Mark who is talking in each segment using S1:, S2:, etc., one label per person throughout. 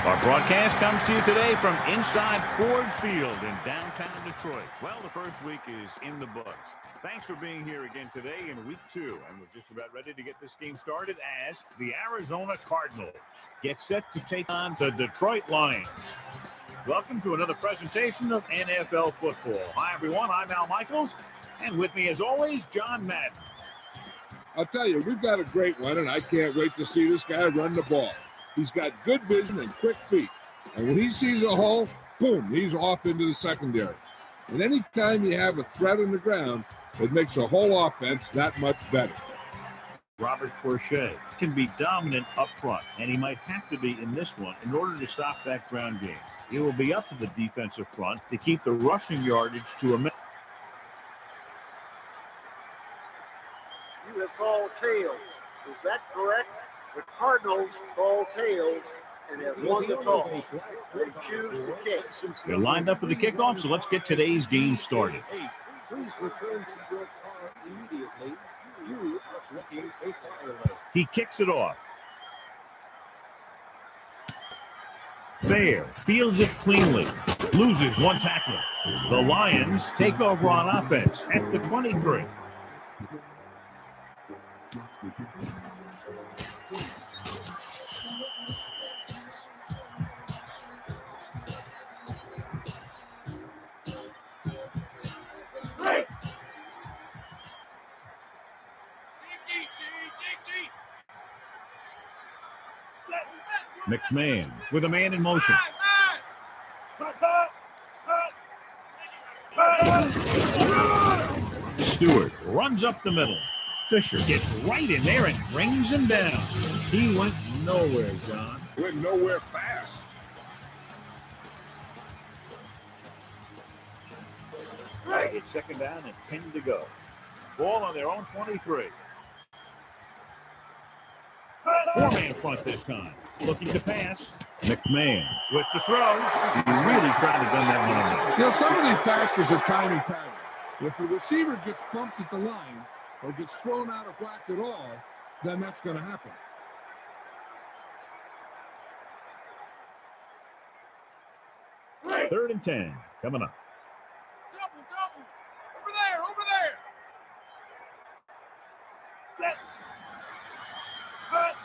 S1: Our broadcast comes to you today from inside Ford Field in downtown Detroit. Well, the first week is in the books. Thanks for being here again today in week 2. And we're just about ready to get this game started as the Arizona Cardinals get set to take on the Detroit Lions. Welcome to another presentation of NFL football. Hi, everyone. I'm Al Michaels. And with me, as always, John Madden.
S2: I'll tell you, we've got a great one, and I can't wait to see this guy run the ball. He's got good vision and quick feet. And when he sees a hole, boom, he's off into the secondary. And anytime you have a threat on the ground, it makes the whole offense that much better.
S1: Robert Crochet can be dominant up front, and he might have to be in this one in order to stop that ground game. It will be up to the defensive front to keep the rushing yardage to a minimum.
S3: You have called tails. Is that correct? The Cardinals call tails and have won the toss. They choose the kick.
S1: They're lined up for the kickoff, so let's get today's game started.
S4: Please return to your car immediately. You are blocking a fire lane.
S1: He kicks it off. Fair fields it cleanly. Loses one tackler. The Lions take over on offense at the 23. McMahon with a man in motion. Stewart runs up the middle. Fisher gets right in there and brings him down. He went nowhere, John.
S2: Went nowhere fast.
S1: It's second down and 10 to go. Ball on their own 23. Four-man front this time. Looking to pass. McMahon with the throw. He really tried to gun that one on.
S2: You know, some of these passes are timing patterns. If the receiver gets bumped at the line or gets thrown out of whack at all, then that's going to happen.
S1: Third and 10 coming up.
S5: Double. Over there.
S1: Set. Cut.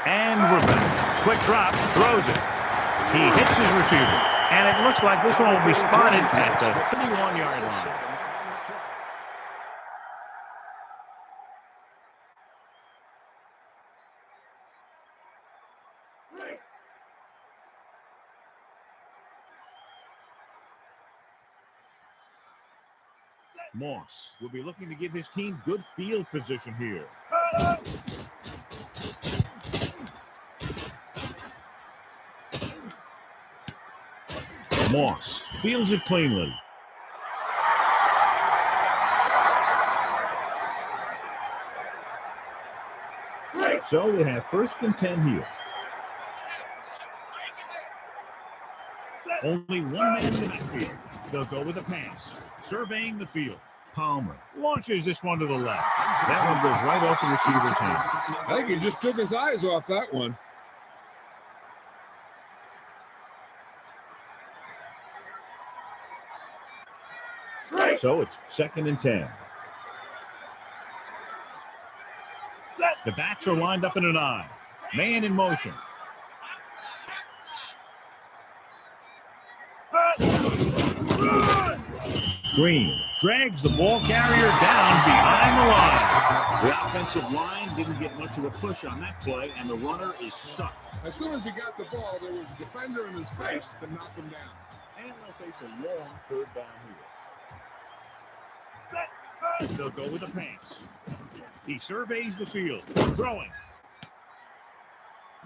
S1: And we're back. Quick drop, throws it. He hits his receiver. And it looks like this one will be spotted at the 31-yard line. Moss will be looking to give his team good field position here. Moss fields it cleanly. So they have 1st and 10 here. Only one man in the backfield. They'll go with a pass. Surveying the field. Palmer launches this one to the left. That one goes right off the receiver's hands.
S2: I think he just took his eyes off that one.
S1: So it's 2nd and 10. The backs are lined up in an eye. Man in motion. Green drags the ball carrier down behind the line. The offensive line didn't get much of a push on that play, and the runner is stuffed.
S2: As soon as he got the ball, there was a defender in his face to knock him down.
S1: And they'll face a long 3rd down here. They'll go with a pass. He surveys the field, throwing.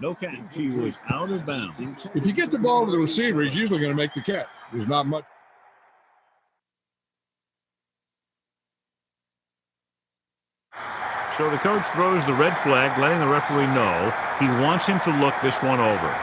S1: No catch. He was out of bounds.
S2: If you get the ball to the receiver, he's usually going to make the catch. There's not much.
S1: So the coach throws the red flag, letting the referee know he wants him to look this one over.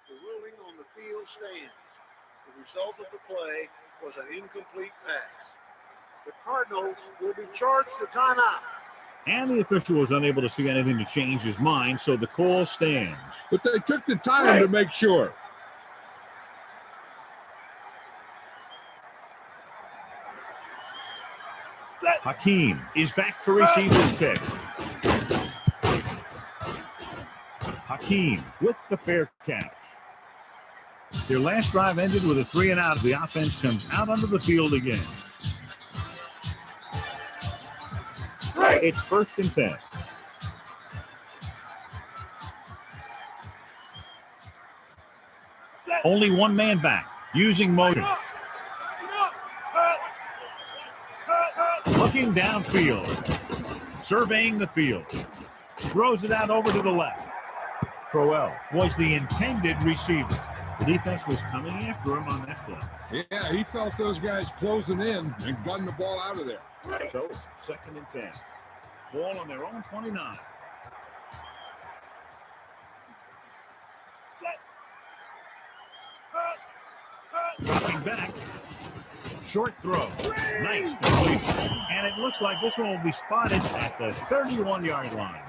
S3: The ruling on the field stands. The result of the play was an incomplete pass. The Cardinals will be charged a timeout.
S1: And the official was unable to see anything to change his mind, so the call stands.
S2: But they took the time to make sure.
S1: Hakeem is back to receive his kick. Hakeem with the fair catch. Their last drive ended with a 3-and-out. The offense comes out onto the field again. It's 1st and 10. Only one man back, using motion. Looking downfield, surveying the field. Throws it out over to the left. Crowell was the intended receiver. The defense was coming after him on that play.
S2: Yeah, he felt those guys closing in and gunned the ball out of there.
S1: So it's 2nd and 10. Ball on their own 29. Dropping back. Short throw. Nice completion. And it looks like this one will be spotted at the 31-yard line.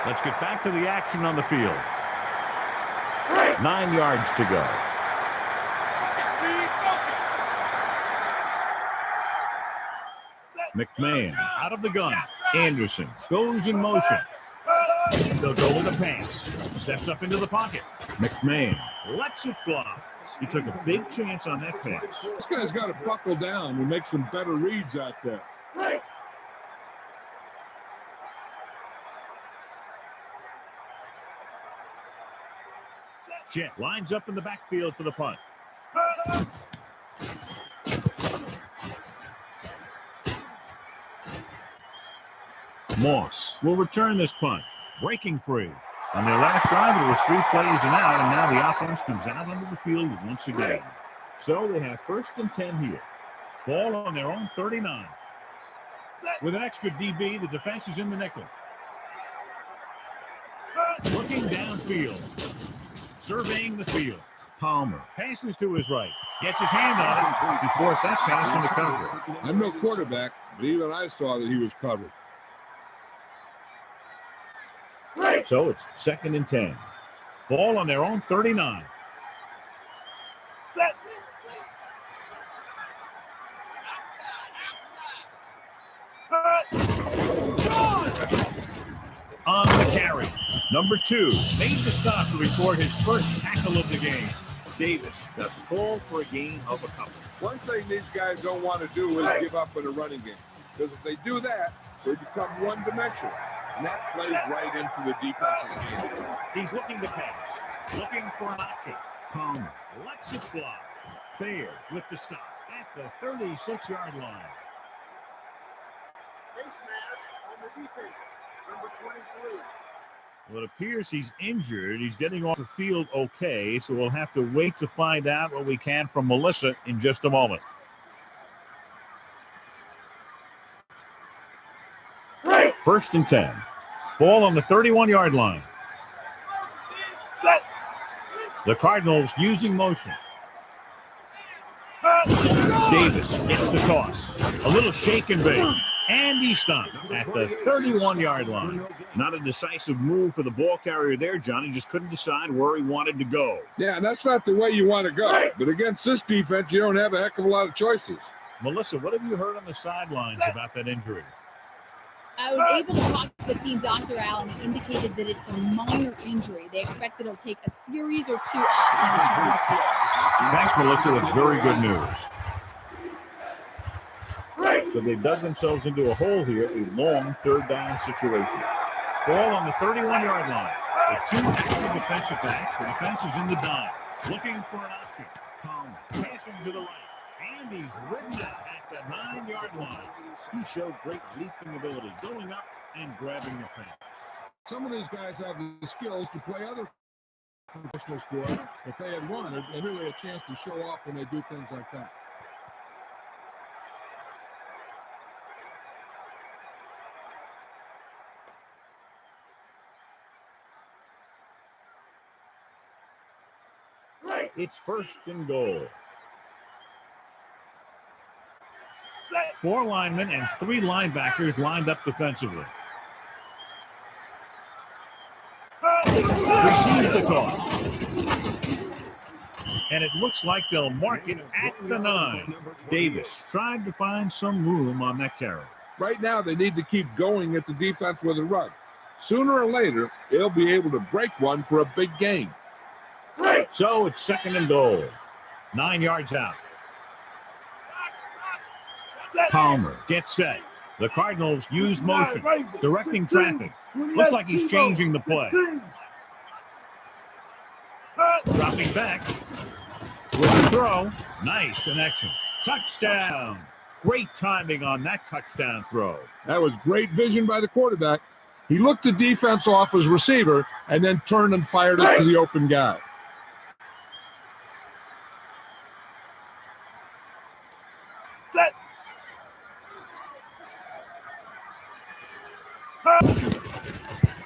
S1: Let's get back to the action on the field. 9 yards to go.
S5: Focus, Steve, focus.
S1: McMahon out of the gun. Anderson goes in motion. They'll go with a pass. Steps up into the pocket. McMahon lets it fly. He took a big chance on that pass.
S2: This guy's got to buckle down and make some better reads out there.
S1: Jet lines up in the backfield for the punt. Moss will return this punt. Breaking free. On their last drive, it was 3 plays and out, and now the offense comes out onto the field once again. So they have 1st and 10 here. Ball on their own 39. With an extra DB, the defense is in the nickel. Looking downfield. Surveying the field. Palmer passes to his right. Gets his hand on it. He forced that pass into coverage.
S2: I'm no quarterback, but even I saw that he was covered.
S1: So it's 2nd and 10. Ball on their own 39. On the carry. Number 2 made the stop to record his first tackle of the game. Davis got the call for a gain of a couple.
S2: One thing these guys don't want to do is give up in a running game. Because if they do that, they become one-dimensional. And that plays right into the defense's hands.
S1: He's looking to pass. Looking for an option. Palmer lets it fly. Fair with the stop at the 36-yard line.
S3: Face mask on the defense. Number 23.
S1: Well, it appears he's injured. He's getting off the field okay, so we'll have to wait to find out what we can from Melissa in just a moment. First and 10. Ball on the 31-yard line. The Cardinals using motion. Davis gets the toss. A little shake and bake. And he stopped at the 31-yard line. Not a decisive move for the ball carrier there, Johnny. Just couldn't decide where he wanted to go.
S2: Yeah, and that's not the way you want to go. But against this defense, you don't have a heck of a lot of choices.
S1: Melissa, what have you heard on the sidelines about that injury?
S6: I was able to talk to the team, Dr. Allen. He indicated that it's a minor injury. They expect that it'll take a series or 2 off and return to the field.
S1: Thanks, Melissa. That's very good news. So they've dug themselves into a hole here, a long 3rd down situation. Ball on the 31-yard line. With 2 active defensive backs. The defense is in the dime. Looking for an option. Palmer passing to the right. And he's ridden it at the 9-yard line. He showed great leaping ability, going up and grabbing the pass.
S2: Some of these guys have the skills to play other professional sports. If they had won, there's really a chance to show off when they do things like that.
S1: It's 1st and goal. 4 linemen and 3 linebackers lined up defensively. Receives the toss. And it looks like they'll mark it at the 9. Davis tried to find some room on that carry.
S2: Right now, they need to keep going at the defense with a run. Sooner or later, they'll be able to break one for a big gain.
S1: So it's 2nd and goal. 9 yards out. Palmer gets set. The Cardinals use motion, directing traffic. Looks like he's changing the play. Dropping back with the throw. Nice connection. Touchdown. Great timing on that touchdown throw.
S2: That was great vision by the quarterback. He looked the defense off his receiver and then turned and fired it to the open guy.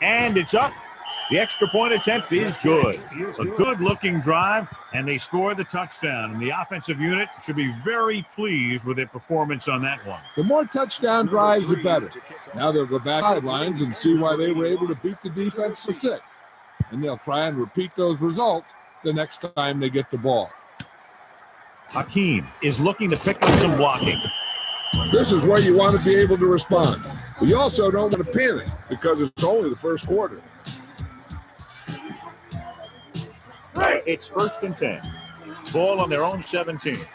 S1: And it's up. The extra point attempt is good. A good-looking drive, and they score the touchdown. And the offensive unit should be very pleased with their performance on that one.
S2: The more touchdown drives, the better. Now they'll go back sidelines and see why they were able to beat the defense to 6. And they'll try and repeat those results the next time they get the ball.
S1: Hakeem is looking to pick up some blocking.
S2: This is where you want to be able to respond. But you also don't want to panic because it's only the first quarter.
S1: It's 1st and 10. Ball on their own 17.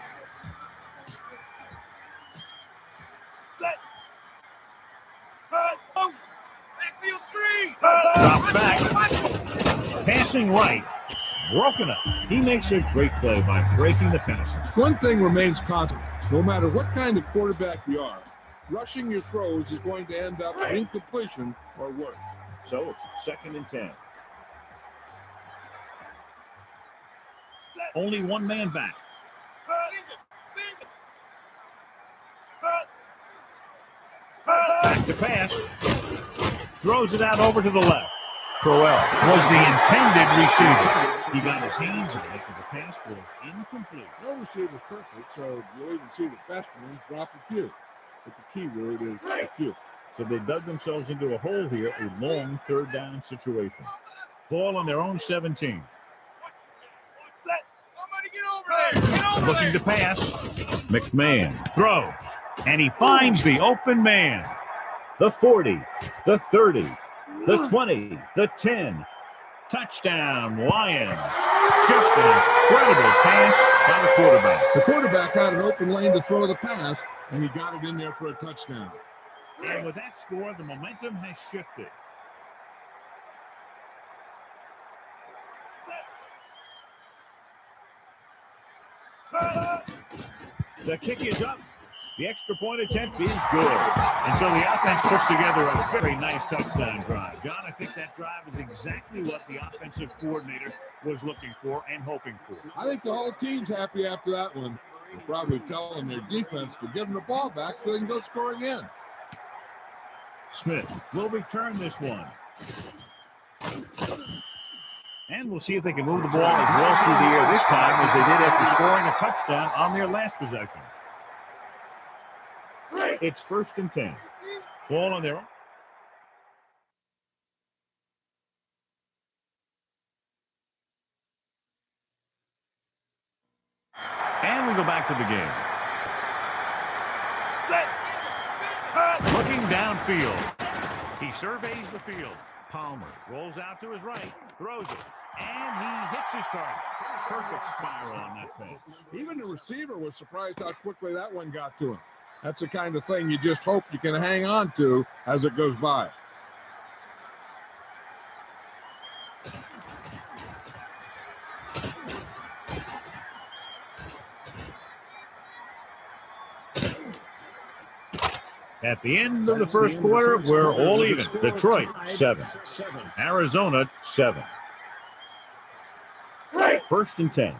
S1: Drops back. Passing right. Broken up. He makes a great play by breaking the passing.
S2: One thing remains constant. No matter what kind of quarterback you are, rushing your throws is going to end up incompletion or worse.
S1: So it's 2nd and 10. Only one man back. Back to pass. Throws it out over to the left. Crowell was the intended receiver. He got his hands on it, but the pass was incomplete.
S2: No receiver's perfect, so you'll even see the best ones drop a few. But the key word is a few.
S1: So they dug themselves into a hole here, a long 3rd down situation. Ball on their own 17. Looking to pass. McMahon throws, and he finds the open man. The 40, the 30, the 20, the 10. Touchdown, Lions. Just an incredible pass by the quarterback.
S2: The quarterback had an open lane to throw the pass, and he got it in there for a touchdown.
S1: And with that score, the momentum has shifted. The kick is up. The extra point attempt is good. And so the offense puts together a very nice touchdown drive. John, I think that drive is exactly what the offensive coordinator was looking for and hoping for.
S2: I think the whole team's happy after that one. They're probably telling their defense to give them the ball back so they can go score again.
S1: Smith will return this one. And we'll see if they can move the ball as well through the air this time as they did after scoring a touchdown on their last possession. It's 1st and 10. Ball on their own. And we go back to the game. Looking downfield. He surveys the field. Palmer rolls out to his right, throws it, and he hits his target. Perfect spiral on that pass.
S2: Even the receiver was surprised how quickly that one got to him. That's the kind of thing you just hope you can hang on to as it goes by.
S1: At the end of the first quarter, we're all even. Detroit, 7. Arizona, 7. 1st and 10.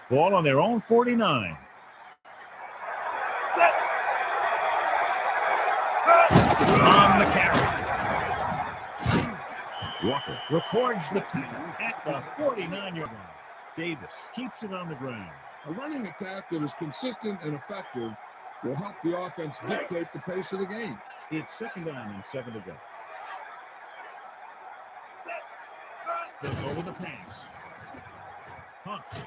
S1: Ball on their own 49. On the carry. Walker records the tackle at the 49-yard line. Davis keeps it on the ground.
S2: A running attack that is consistent and effective will help the offense dictate the pace of the game.
S1: It's 2nd down and 7 to go. Goes over the pass. Hunts.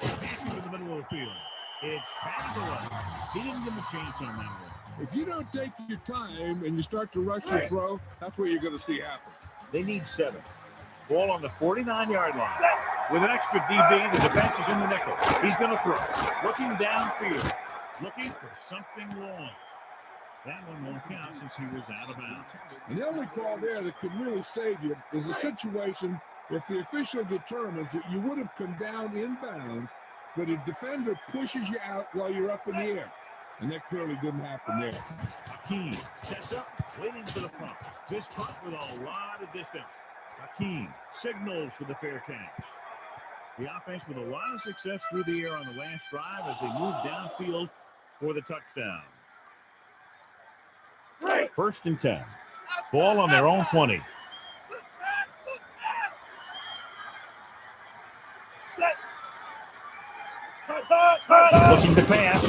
S1: Passing to the middle of the field. It's batted away. He didn't give him a chance on that one.
S2: If you don't take your time and you start to rush your throw, that's what you're going to see happen.
S1: They need 7. Ball on the 49-yard line. With an extra DB, the defense is in the nickel. He's going to throw. Looking downfield. Looking for something long. That one won't count since he was out of bounds.
S2: And the only call there that could really save you is a situation if the official determines that you would have come down inbounds, but a defender pushes you out while you're up in the air. And that clearly didn't happen there.
S1: Hakeem sets up, waiting for the pump. This pump with a lot of distance. Hakeem signals for the fair catch. The offense with a lot of success through the air on the last drive as they move downfield for the touchdown. 1st and 10. Ball on their own 20. Looking to pass.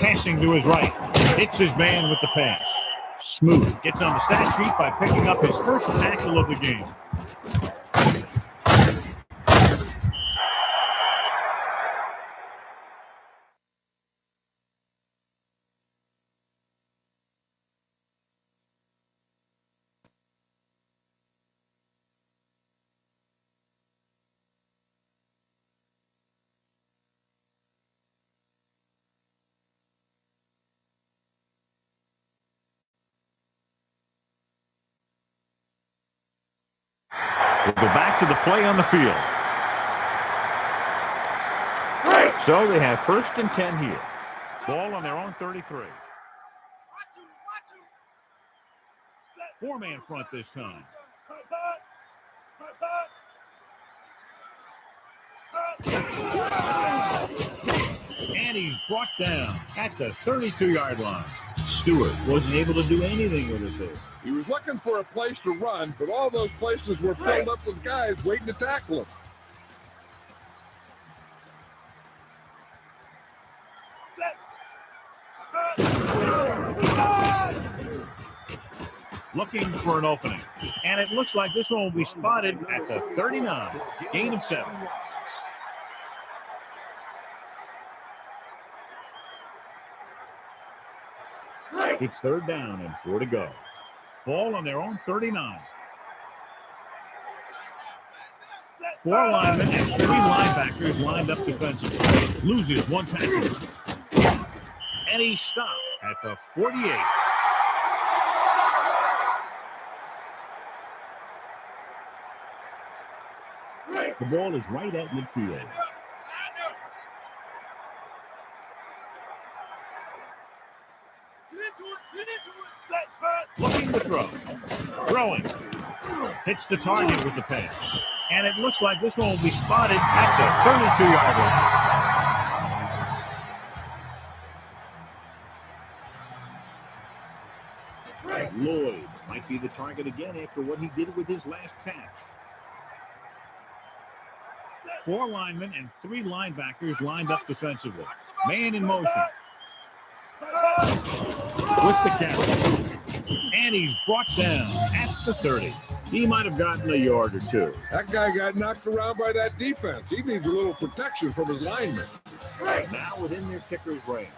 S1: Passing to his right. Hits his man with the pass. Smooth. Gets on the stat sheet by picking up his first tackle of the game. We'll go back to the play on the field. So they have 1st and 10 here. Ball on their own 33. 4-man front this time. And he's brought down at the 32-yard line. Stewart wasn't able to do anything with it there.
S2: He was looking for a place to run, but all those places were filled up with guys waiting to tackle him.
S1: Looking for an opening. And it looks like this one will be spotted at the 39. Gain of 7. It's 3rd down and 4 to go. Ball on their own 39. 4 linemen and 3 linebackers lined up defensively. Loses 1 tackle. And he stopped at the 48. The ball is right at midfield. Looking to throw. Throwing. Hits the target with the pass. And it looks like this one will be spotted at the 32-yard line. Lloyd might be the target again after what he did with his last catch. 4 linemen and 3 linebackers lined up defensively. Man in motion. With the catch. And he's brought down at the 30. He might have gotten a yard or 2.
S2: That guy got knocked around by that defense. He needs a little protection from his linemen.
S1: Now within their kicker's range.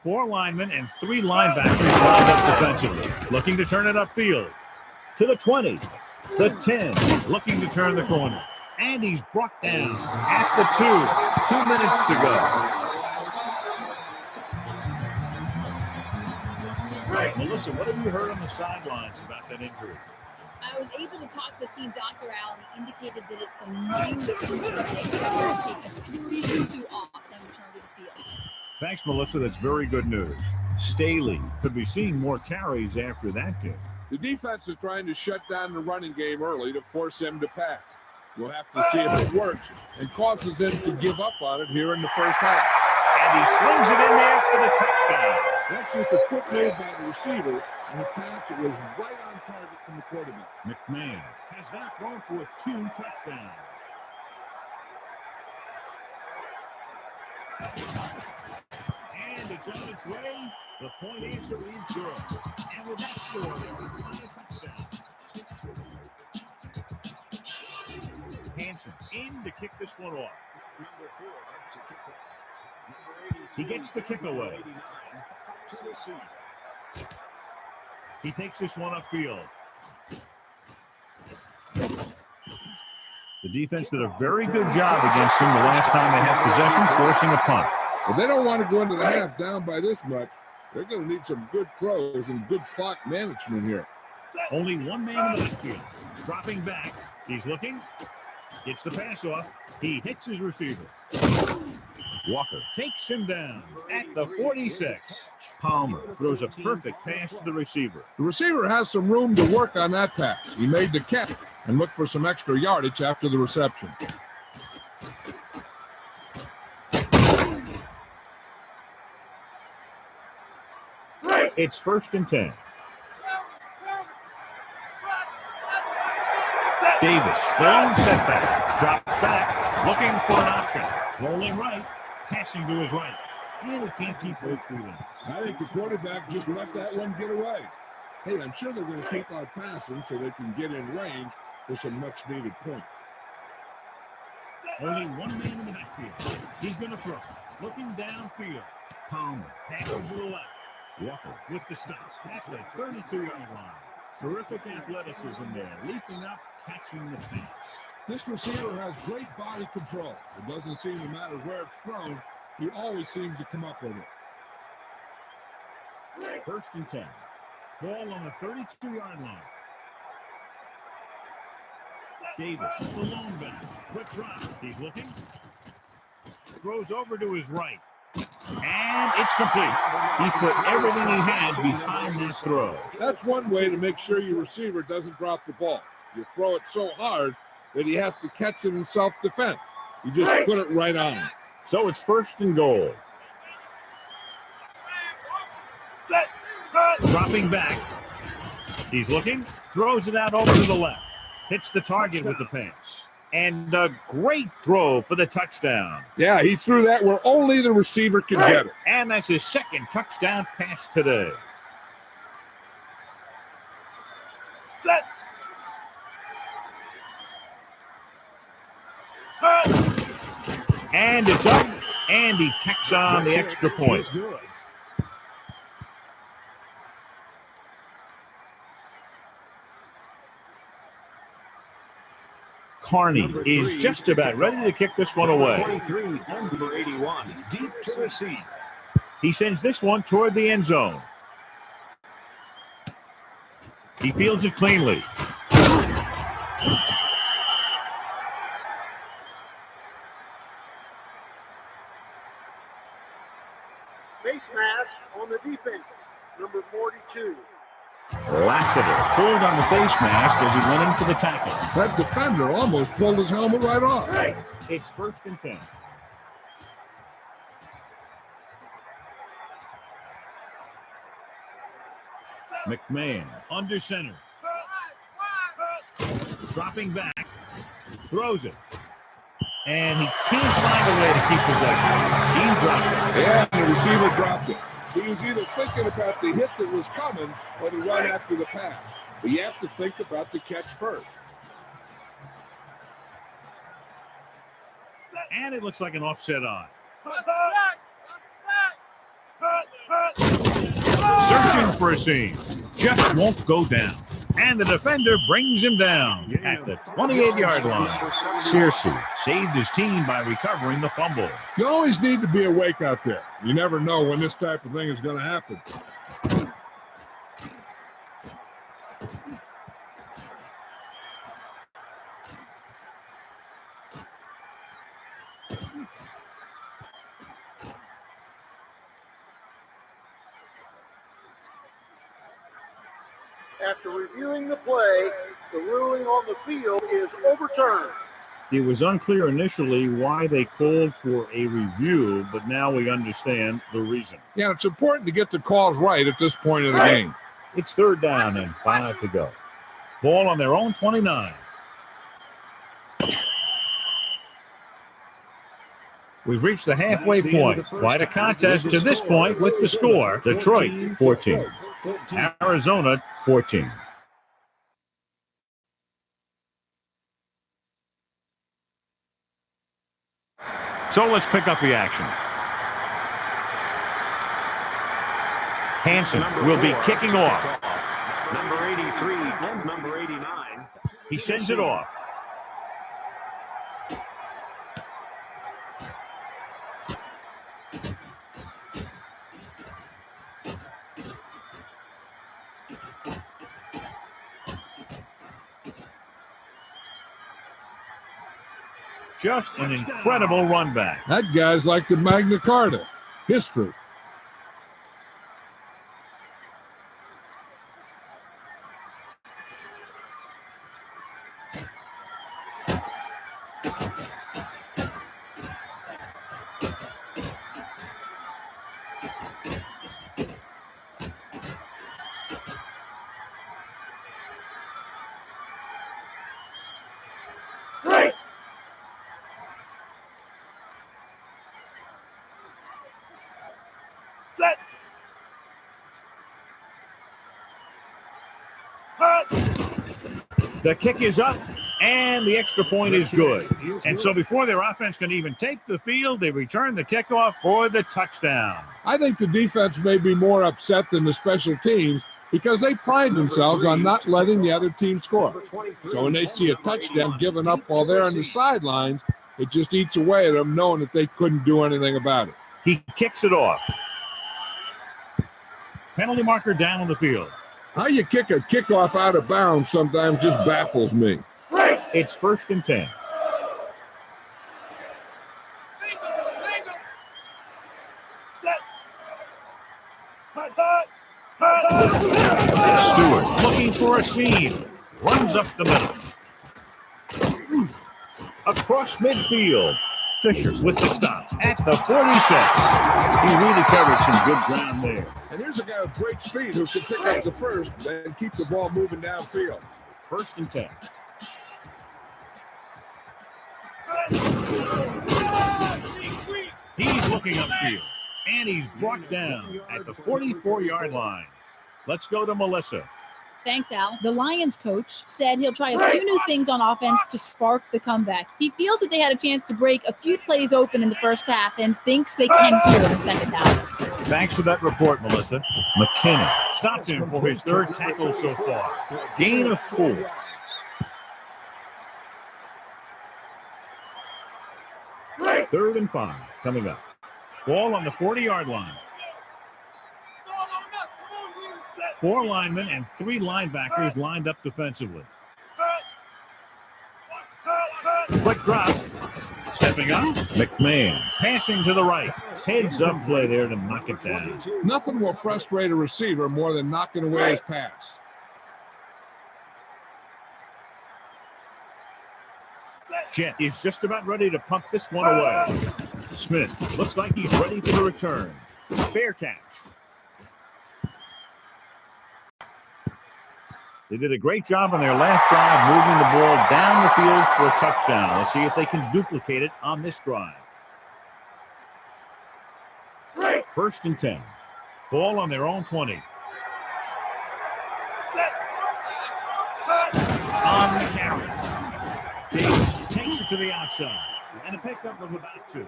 S1: Four linemen and 3 linebackers lined up defensively. Looking to turn it upfield. To the 20. The 10. Looking to turn the corner. And he's brought down at the 2. 2 minutes to go. Melissa, what have you heard on the sidelines about that injury?
S6: I was able to talk to the team Dr. Allen. He indicated that it's a minor injury. They expect him to take a series or 2 off and return to the field.
S1: Thanks, Melissa. That's very good news. Staley could be seeing more carries after that game.
S2: The defense is trying to shut down the running game early to force him to pass. We'll have to see if it works and causes them to give up on it here in the first half.
S1: And he slings it in there for the touchdown.
S2: That's just a quick move by the receiver, and a pass that was right on target from the quarterback.
S1: McMahon has now thrown for 2 touchdowns. And it's on its way. The point after is good. And with that score, they're on a touchdown. Hansen in to kick this one off.
S4: Number 4 to kick off.
S1: He gets the kick away. He takes this one upfield. The defense did a very good job against him the last time they had possession, forcing a punt.
S2: If they don't want to go into the half down by this much, they're going to need some good throws and good clock management here.
S1: Only one man in the backfield. Dropping back. He's looking. Gets the pass off. He hits his receiver. Walker takes him down at the 46. Palmer throws a perfect pass to the receiver.
S2: The receiver has some room to work on that pass. He made the catch and looked for some extra yardage after the reception.
S1: It's 1st and 10. Davis, the lone setback, drops back, looking for an option. Rolling right, passing to his right. And he can't keep both feet in.
S2: I think the quarterback just let that one get away. Hey, I'm sure they're going to keep on passing so they can get in range for some much-needed points.
S1: Only one man in the backfield. He's going to throw. Looking downfield. Palmer, passing to the left. Walker with the stops at the 32-yard line. Terrific athleticism there. Leaping up, catching the pass.
S2: This receiver has great body control. It doesn't seem to matter where it's thrown. He always seems to come up with it.
S1: 1st and 10. Ball on the 32-yard line. Davis, the lone back. Quick drop. He's looking. Throws over to his right. And it's complete. He put everything he has behind that throw.
S2: That's one way to make sure your receiver doesn't drop the ball. You throw it so hard that he has to catch it in self-defense. You just put it right on him.
S1: So it's 1st and goal. Dropping back. He's looking. Throws it out over to the left. Hits the target with the pass. And a great throw for the touchdown.
S2: Yeah, he threw that where only the receiver can get it.
S1: And that's his 2nd touchdown pass today. And it's up. And he tacks on the extra point. Carney is just about ready to kick this one away.
S4: 23 and number 81, deep to receive.
S1: He sends this one toward the end zone. He fields it cleanly.
S3: Face mask on the defense, number 42.
S1: Lassiter pulled on the face mask as he went in for the tackle.
S2: That defender almost pulled his helmet right off.
S1: It's 1st and 10. McMahon under center. Dropping back. Throws it. And he can't find a way to keep possession. He dropped it.
S2: Yeah, the receiver dropped it. He was either thinking about the hit that was coming or to run after the pass. But you have to think about the catch first.
S1: And it looks like an offset on. Searching for a seam. Just won't go down. And the defender brings him down at the 28-yard line. Searcy saved his team by recovering the fumble.
S2: You always need to be awake out there. You never know when this type of thing is going to happen.
S3: After reviewing the play, the ruling on the field is overturned.
S1: It was unclear initially why they called for a review, but now we understand the reason.
S2: Yeah, it's important to get the calls right at this point of the game.
S1: It's 3rd down and 5 to go. Ball on their own 29. We've reached the halfway point. Quite a contest to this point with the score. Detroit 14. Arizona 14. So let's pick up the action. Hansen will be kicking off.
S4: Number 83 and number 89.
S1: He sends it off. Just an incredible run back.
S2: That guy's like the Magna Carta. History.
S1: The kick is up, and the extra point is good. And so before their offense can even take the field, they return the kickoff for the touchdown.
S2: I think the defense may be more upset than the special teams because they pride themselves on not letting the other team score. So when they see a touchdown given up while they're on the sidelines, it just eats away at them knowing that they couldn't do anything about it.
S1: He kicks it off. Penalty marker down on the field.
S2: How you kick a kickoff out of bounds sometimes just baffles me.
S1: It's 1st and 10. Stewart looking for a seam. Runs up the middle. Across midfield. Fisher with the stop at the 46. He really covered some good ground there.
S2: And here's a guy with great speed who can pick up the first and keep the ball moving downfield.
S1: 1st and 10. He's looking upfield, and he's brought down at the 44-yard line. Let's go to Melissa.
S6: Thanks, Al. The Lions coach said he'll try a few new things on offense to spark the comeback. He feels that they had a chance to break a few plays open in the first half and thinks they can here in the second half.
S1: Thanks for that report, Melissa. McKinnon stopped him for his 3rd tackle so far. Gain of 4. Third and 5 coming up. Ball on the 40-yard line. 4 linemen and 3 linebackers lined up defensively. Quick drop. Stepping up, McMahon passing to the right. Heads up play there to knock it down.
S2: Nothing will frustrate a receiver more than knocking away his pass.
S1: Jet is just about ready to pump this one away. Smith looks like he's ready for the return. Fair catch. They did a great job on their last drive moving the ball down the field for a touchdown. Let's see if they can duplicate it on this drive. 1st and 10. Ball on their own 20. On the carry. Davis takes it to the outside. And a pickup of about 2.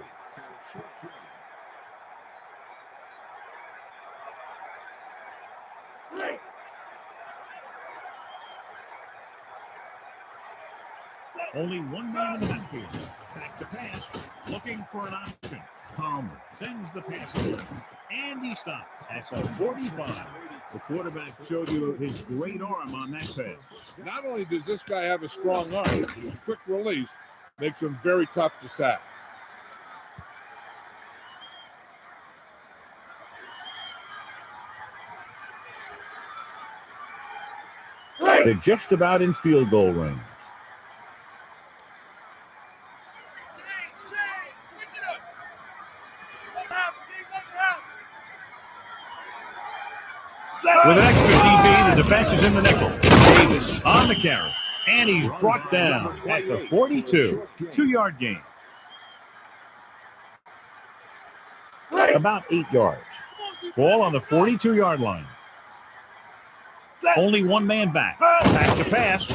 S1: Only one man in the backfield. Back to pass. Looking for an option. Palmer sends the pass away. And he stops at the 45. The quarterback showed you his great arm on that pass.
S2: Not only does this guy have a strong arm, but his quick release makes him very tough to sack.
S1: They're just about in field goal range. With an extra DB, the defense is in the nickel. Davis on the carry. And he's brought down at the 42. 2-yard gain. About 8 yards. Ball on the 42-yard line. Only one man back. Back to pass.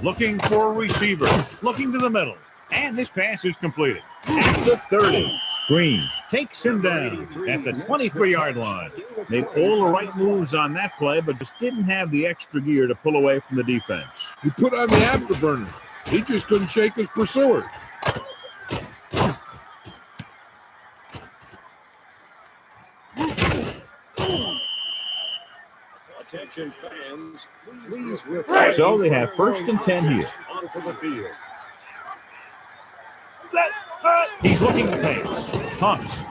S1: Looking for a receiver. Looking to the middle. And this pass is completed. At the 30. Green takes him down at the 23-yard line. Made all the right moves on that play, but just didn't have the extra gear to pull away from the defense.
S2: He put on the afterburner. He just couldn't shake his pursuers.
S4: Attention fans, please
S1: so they have 1st and 10 here.
S4: Onto the field.
S1: He's looking to pass. Pumps.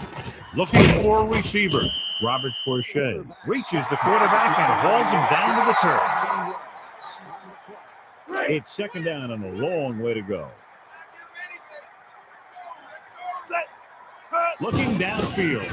S1: Looking for a receiver. Robert Porcher reaches the quarterback and hauls him down to the turf. It's 2nd down and a long way to go. Looking downfield.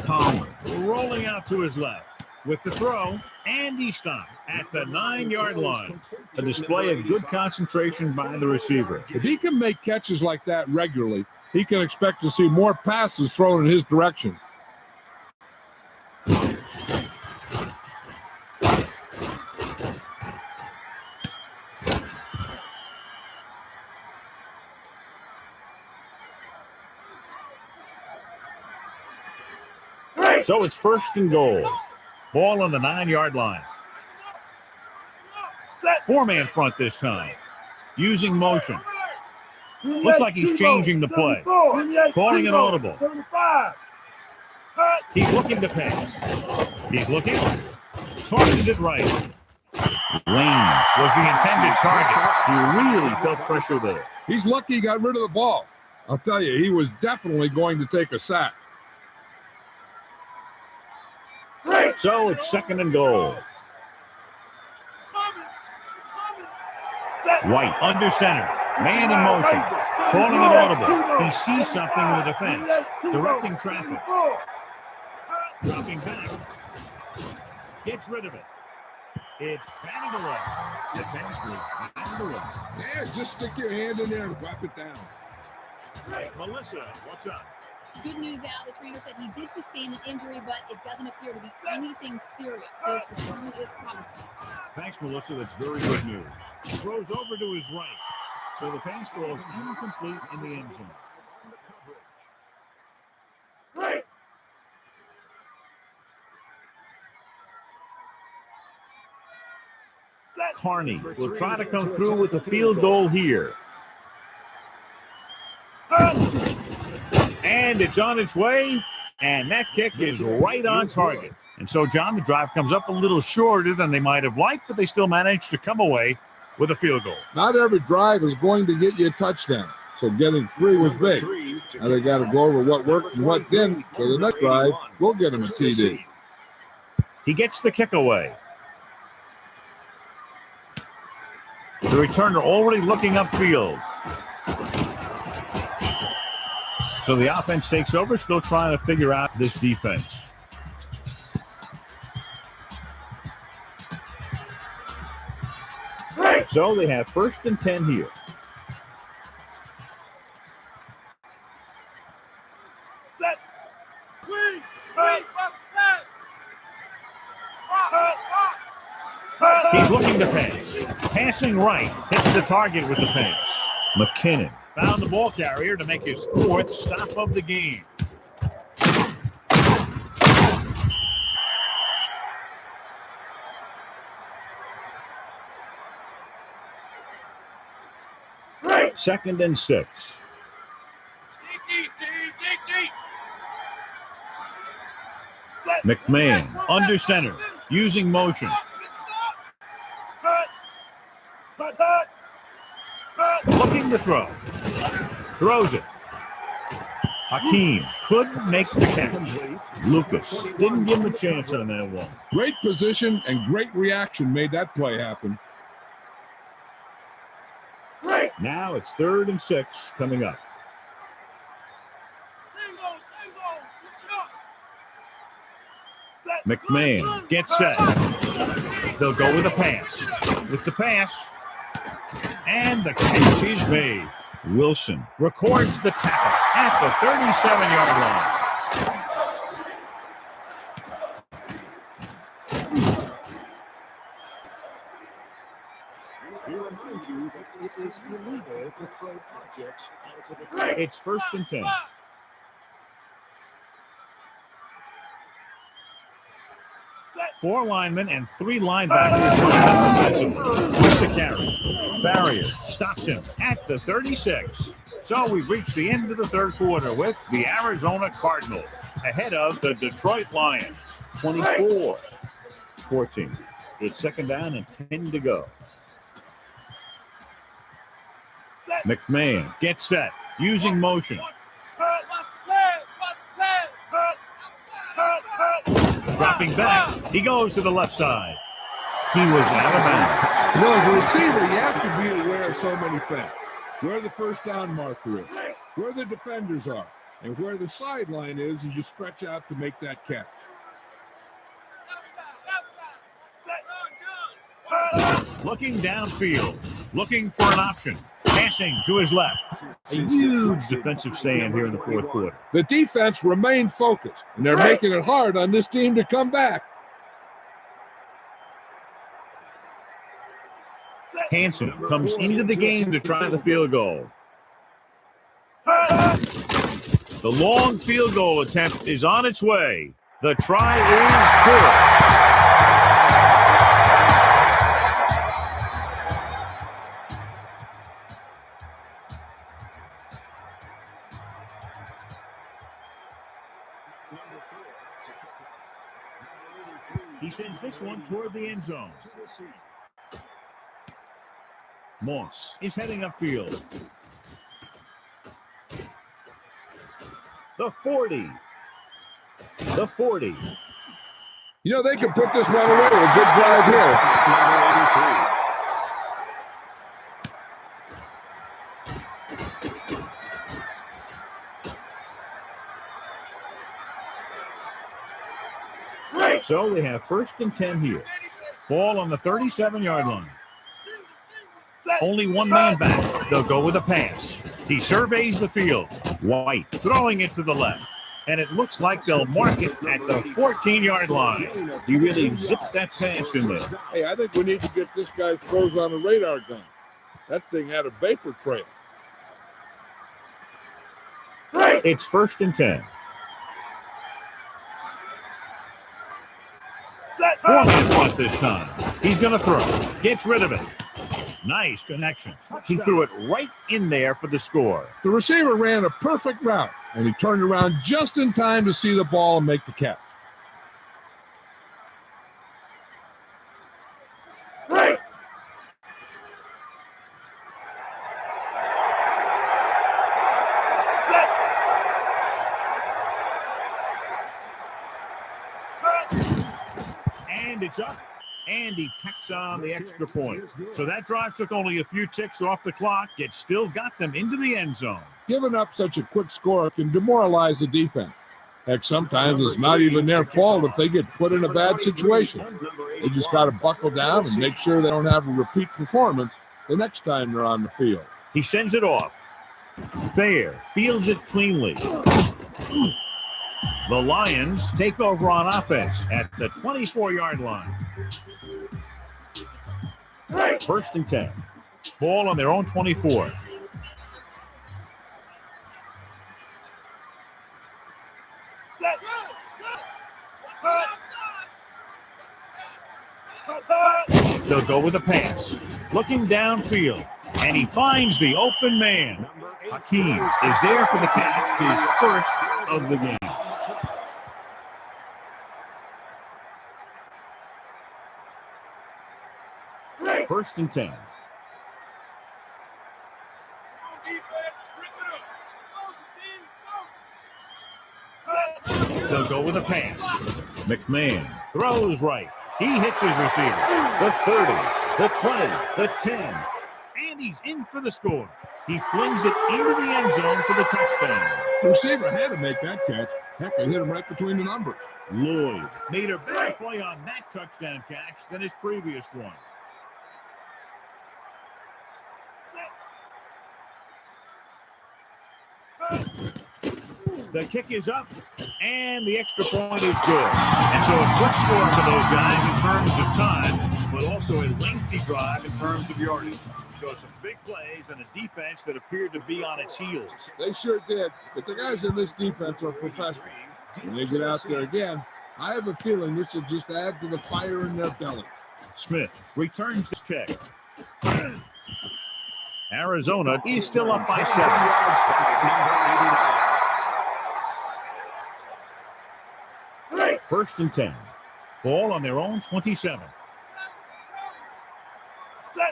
S1: Palmer rolling out to his left. With the throw, and he stopped at the 9-yard line. A display of good concentration by the receiver.
S2: If he can make catches like that regularly, he can expect to see more passes thrown in his direction.
S1: So it's first and goal. Ball on the 9-yard line. Four-man front this time. Using motion. Looks like he's changing the play. Calling an audible. He's looking to pass. He's looking. Tosses it right. Lane was the intended target. He really felt pressure there.
S2: He's lucky he got rid of the ball. I'll tell you, he was definitely going to take a sack.
S1: So it's second and goal. White under center. Man in motion. Calling an audible. He sees something in the defense. Directing traffic. Dropping back. Gets rid of it. It's batted away. The pass was batted away.
S2: Yeah, just stick your hand in there and wipe it down.
S1: Melissa, what's up?
S6: Good news out. The trainer said he did sustain an injury, but it doesn't appear to be anything serious. So his return is probable.
S1: Thanks, Melissa. That's very good news. He throws over to his right. So the pass falls incomplete in the end zone. Carney will try to come through with a field goal here. And it's on its way, and that kick is right on target. And so, John, the drive comes up a little shorter than they might have liked, but they still managed to come away with a field goal.
S2: Not every drive is going to get you a touchdown, so getting 3 was big. Now they got to go over what worked and what didn't, so the next drive will get him a TD.
S1: He gets the kick away. The returner already looking upfield. So the offense takes over, still trying to figure out this defense. So they have first and 10 here. He's looking to pass. Passing right. Hits the target with the pass. McKinnon found the ball carrier to make his 4th stop of the game. Second and 6. McMahon under center, using motion. Looking to throw. Throws it. Hakeem couldn't make the catch. Lucas didn't give him a chance on that one.
S2: Great position and great reaction made that play happen.
S1: Now it's 3rd and 6 coming up. McMahon gets set. They'll go with a pass. With the pass. And the catch is made. Wilson records the tackle at the 37-yard line.
S4: It is illegal to throw objects out of the field.
S1: It's 1st and 10. Four linemen and 3 linebackers with the carry. Farrier stops him at the 36. So we've reached the end of the 3rd quarter with the Arizona Cardinals ahead of the Detroit Lions. 24-14. It's 2nd down and 10 to go. McMahon gets set, using motion. Dropping back, he goes to the left side. He was out of bounds.
S2: You know, as a receiver, you have to be aware of so many things. Where the first down marker is, where the defenders are, and where the sideline is as you stretch out to make that catch.
S1: Looking downfield, looking for an option. Passing to his left. A huge defensive stand here in the 4th quarter.
S2: The defense remained focused, and they're making it hard on this team to come back.
S1: Hansen comes into the game to try the field goal. The long field goal attempt is on its way. The try is good. He sends this one toward the end zone. Moss is heading upfield. The 40. The 40.
S2: You know, they can put this one away. A good drive here.
S1: So they have 1st and 10 here. Ball on the 37-yard line. Only one man back. They'll go with a pass. He surveys the field. White throwing it to the left. And it looks like they'll mark it at the 14-yard line. He really zipped that pass in there.
S2: Hey, I think we need to get this guy's throws on a radar gun. That thing had a vapor trail.
S1: It's 1st and 10. 4-man punt this time. He's going to throw. Gets rid of it. Nice connection. He threw it right in there for the score.
S2: The receiver ran a perfect route, and he turned around just in time to see the ball and make the catch.
S1: And it's up. And he tacks on the extra point. So that drive took only a few ticks off the clock. It still got them into the end zone.
S2: Giving up such a quick score can demoralize the defense. Heck, sometimes it's not even their fault if they get put in a bad situation. They just got to buckle down and make sure they don't have a repeat performance the next time they're on the field.
S1: He sends it off. Thayer fields it cleanly. The Lions take over on offense at the 24-yard line. 1st and 10. Ball on their own 24. They'll go with a pass. Looking downfield. And he finds the open man. Hakeem is there for the catch, his first of the game. First and 10. They'll go with a pass. McMahon throws right. He hits his receiver. The 30, the 20, the 10. And he's in for the score. He flings it into the end zone for the touchdown.
S2: The receiver had to make that catch. Heck, they hit him right between the numbers.
S1: Lloyd made a better play on that touchdown catch than his previous one. The kick is up, and the extra point is good. And so a quick score for those guys in terms of time, but also a lengthy drive in terms of yardage. So some big plays and a defense that appeared to be on its heels.
S2: They sure did, but the guys in this defense are professionals. When they get out there again, I have a feeling this will just add to the fire in their bellies.
S1: Smith returns this kick. Arizona is still up by 7. 1st and 10. Ball on their own 27.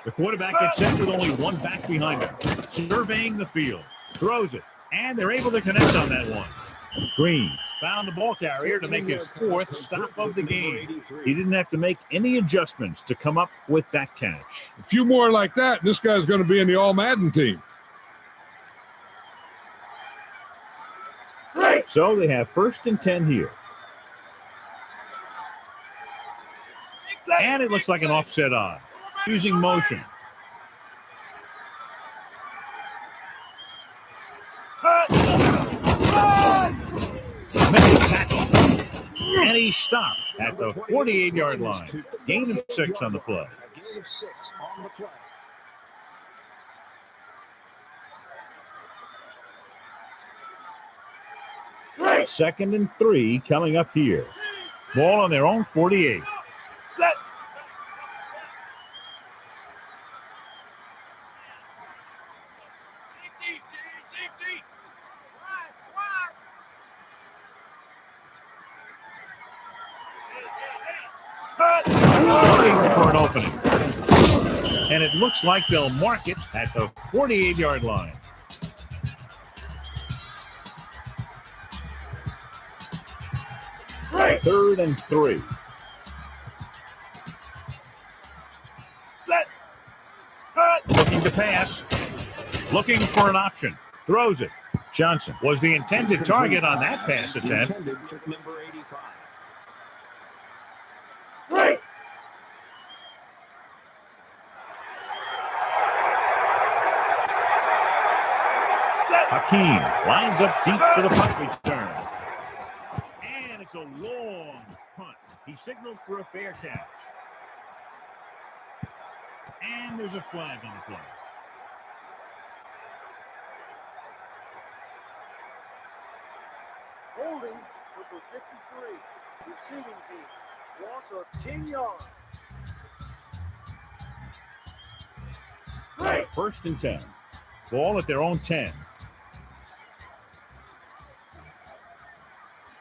S1: The quarterback gets set with only one back behind him. Surveying the field. Throws it. And they're able to connect on that one. Green found the ball carrier to make his 4th stop of the game. He didn't have to make any adjustments to come up with that catch.
S2: A few more like that, this guy's going to be in the All-Madden team.
S1: So they have 1st and 10 here. And it looks like an offset on. Using motion. Made a tackle. And he stopped at the 48-yard line. Gain of 6 on the play. 2nd and 3 coming up here. Ball on their own 48.
S5: Set. Deep.
S1: Looking for an opening. And it looks like they'll mark it at the 48-yard line.
S5: Right.
S1: 3rd and 3.
S5: Set.
S1: Looking to pass. Looking for an option. Throws it. Johnson was the intended target on that pass attempt.
S4: Intended for number 85.
S5: Right.
S1: Hakeem lines up deep for the punt return. And it's a long punt. He signals for a fair catch. And there's a flag on the play.
S3: Holding number 53, receiving team. Loss of 10 yards.
S5: Right.
S1: 1st and 10. Ball at their own 10.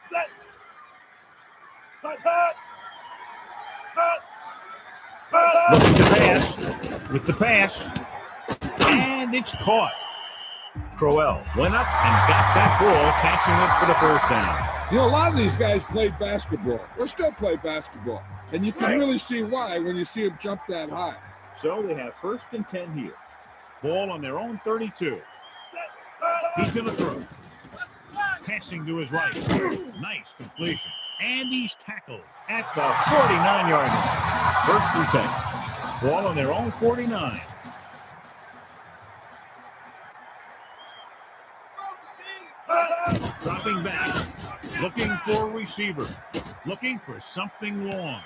S5: Set. Cut.
S1: Looking to pass. With the pass. And it's caught. Crowell went up and got that ball, catching it for the 1st down.
S2: You know, a lot of these guys played basketball or still play basketball. And you can really see why when you see them jump that high.
S1: So they have 1st and 10 here. Ball on their own 32. He's going to throw. Passing to his right. Nice completion. And he's tackled at the 49-yard line. 1st and 10. Ball on their own 49. Dropping back. Looking for a receiver. Looking for something long.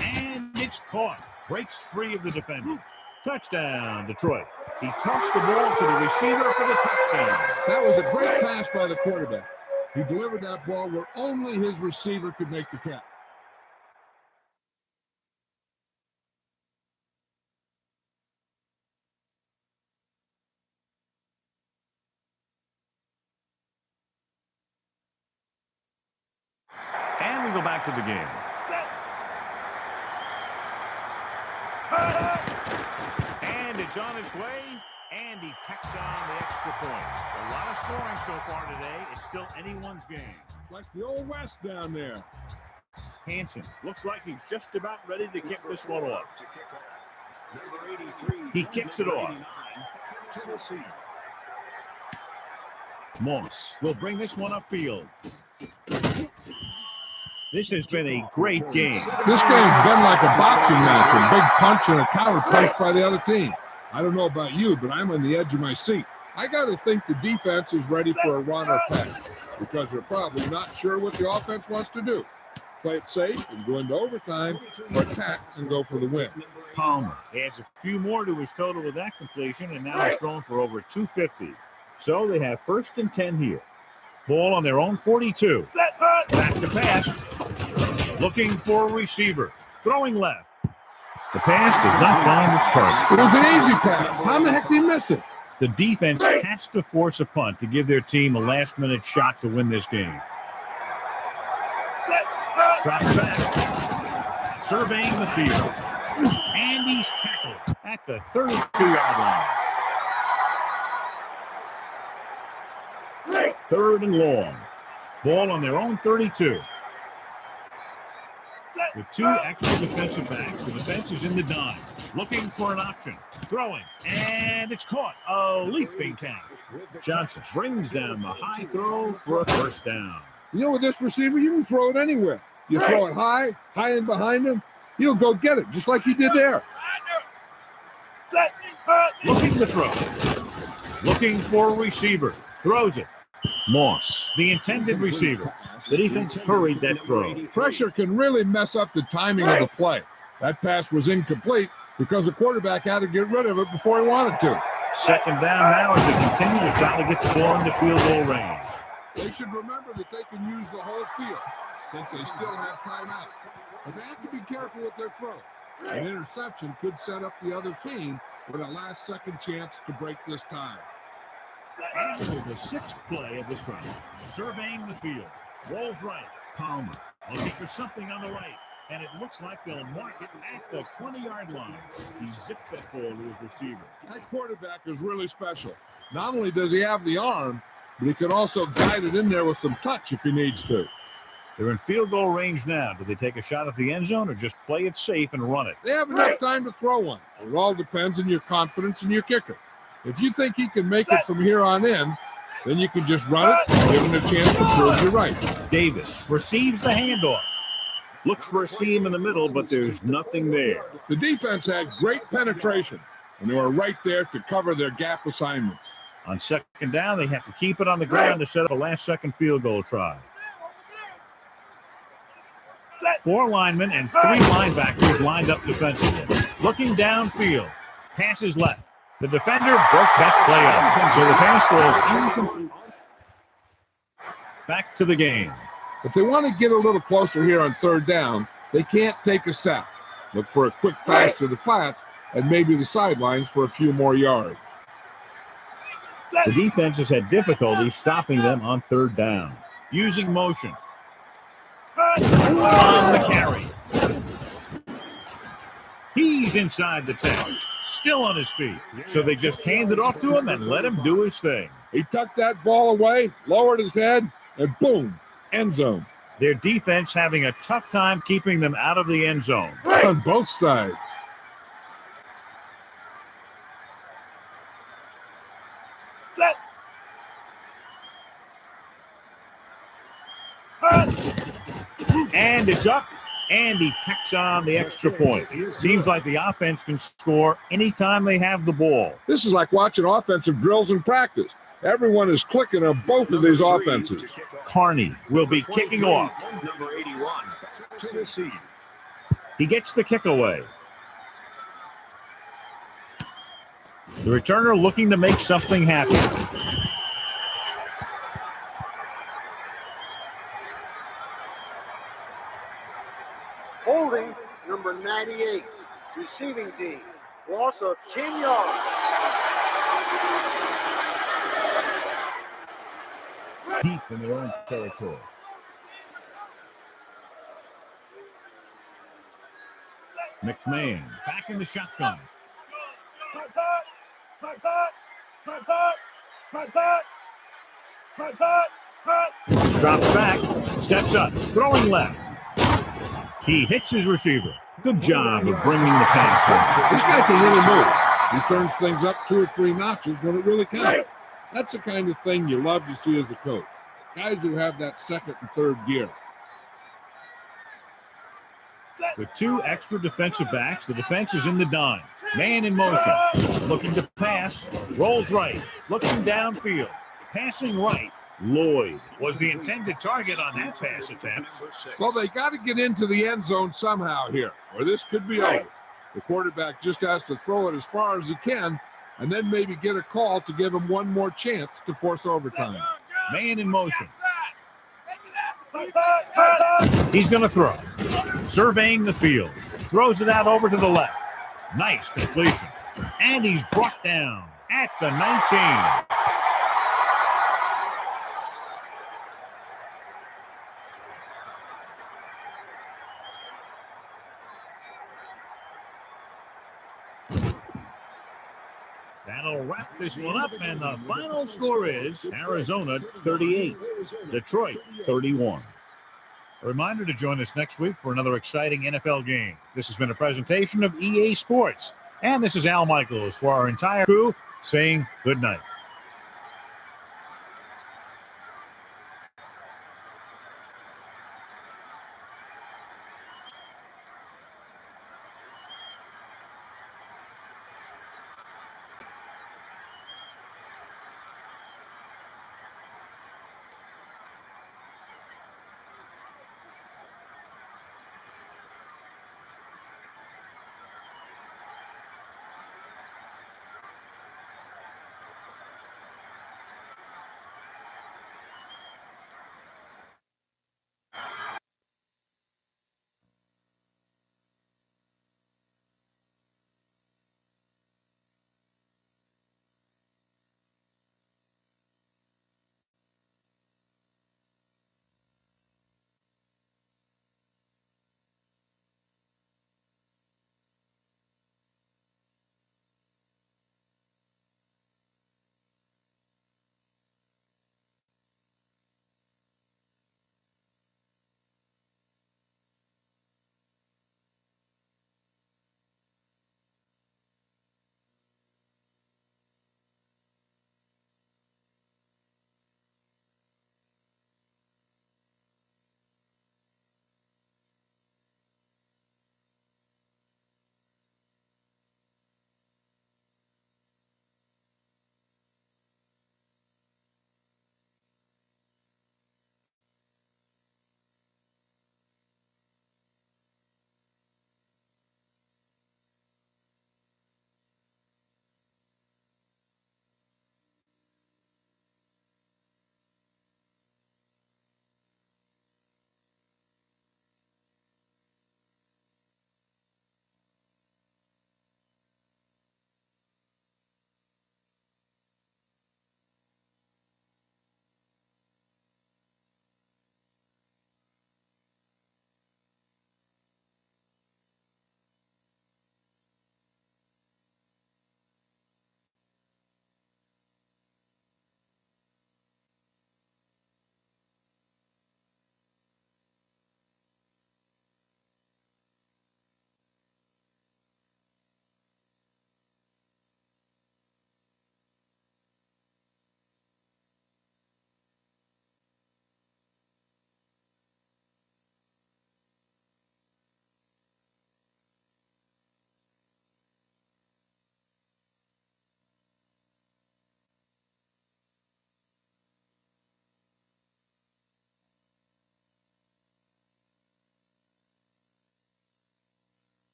S1: And it's caught. Breaks free of the defender. Touchdown, Detroit. He tossed the ball to the receiver for the touchdown.
S2: That was a great pass by the quarterback. He delivered that ball where only his receiver could make the catch.
S1: And we go back to the game. And it's on its way, and he tacks on the extra point. A lot of scoring so far today. It's still anyone's game.
S2: Like the old West down there.
S1: Hansen looks like he's just about ready to kick this one off.
S4: Number 83.
S1: He kicks it off.
S4: 89, Tennessee.
S1: Moss will bring this one upfield. This has been a great game.
S2: This game's been like a boxing match, a big punch and a counter punch by the other team. I don't know about you, but I'm on the edge of my seat. I got to think the defense is ready for a run or pass because they're probably not sure what the offense wants to do. Play it safe and go into overtime, or attack and go for the win.
S1: Palmer adds a few more to his total with that completion, and now he's thrown for over 250. So they have 1st and 10 here. Ball on their own 42. Back to pass. Looking for a receiver. Throwing left. The pass does not find its target.
S2: It was an easy pass. How the heck did he miss it?
S1: The defense has to force a punt to give their team a last-minute shot to win this game. Drops back. Surveying the field. And he's tackled at the 32-yard line. 3rd and long. Ball on their own 32. With 2 extra defensive backs, the defense is in the dime. Looking for an option. Throwing. And it's caught. A leaping catch. Johnson brings down the high throw for a 1st down.
S2: You know, with this receiver, you can throw it anywhere. You throw it high and behind him, he'll go get it, just like he did there.
S1: Looking to throw. Looking for a receiver. Throws it. Moss, the intended receiver. The defense hurried that throw.
S2: Pressure can really mess up the timing of the play. That pass was incomplete because the quarterback had to get rid of it before he wanted to.
S1: 2nd down now as they continue to try to get the ball into field goal range.
S2: They should remember that they can use the whole field since they still have timeouts. But they have to be careful with their throw. An interception could set up the other team with a last-second chance to break this tie.
S1: And the sixth play of this drive. Surveying the field. Rolls right. Palmer looking for something on the right. And it looks like they'll mark it at the 20-yard line. He zipped that ball to his receiver.
S2: That quarterback is really special. Not only does he have the arm, but he can also guide it in there with some touch if he needs to.
S1: They're in field goal range now. Do they take a shot at the end zone or just play it safe and run it?
S2: They have enough time to throw one. It all depends on your confidence in your kicker. If you think he can make it from here on in, then you can just run it and give him a chance to prove you're right.
S1: Davis receives the handoff. Looks for a seam in the middle, but there's nothing there.
S2: The defense had great penetration, and they were right there to cover their gap assignments.
S1: On second down, they have to keep it on the ground to set up a last-second field goal try. 4 linemen and 3 linebackers lined up defensively. Looking downfield. Passes left. The defender broke that play up, so the pass falls incomplete. Back to the game.
S2: If they want to get a little closer here on third down, they can't take a sack. Look for a quick pass to the flats and maybe the sidelines for a few more yards.
S1: The defense has had difficulty stopping them on third down. Using motion. On the carry. He's inside the 10. Still on his feet. So they just hand it off to him and let him do his thing.
S2: He tucked that ball away, lowered his head, and boom, end zone.
S1: Their defense having a tough time keeping them out of the end zone.
S2: On both sides.
S5: Set.
S1: And it's up, and he tacks on the extra point. Seems like the offense can score anytime they have the ball.
S2: This is like watching offensive drills in practice. Everyone is clicking on both of these offenses.
S1: Carney will be kicking off.
S5: Number 81, Tennessee.
S1: He gets the kick away. The returner looking to make something happen.
S3: Holding number 98, receiving team. Loss of 10 yards.
S1: Deep in their own territory. McMahon back in the shotgun. Drops back, steps up, throwing left. He hits his receiver. Good job of bringing the pass in.
S2: This guy can really move. He turns things up 2 or 3 notches when it really counts. That's the kind of thing you love to see as a coach. Guys who have that second and third gear.
S1: With 2 extra defensive backs, the defense is in the dime. Man in motion. Looking to pass. Rolls right. Looking downfield. Passing right. Lloyd was the intended target on that pass attempt.
S2: Well, they got to get into the end zone somehow here, or this could be over. The quarterback just has to throw it as far as he can, and then maybe get a call to give him one more chance to force overtime.
S1: Man in motion. He's going to throw. Surveying the field. Throws it out over to the left. Nice completion. And he's brought down at the 19. That'll wrap this one up, and the final score is Arizona 38, Detroit 31. A reminder to join us next week for another exciting NFL game. This has been a presentation of EA Sports, and this is Al Michaels for our entire crew saying good night.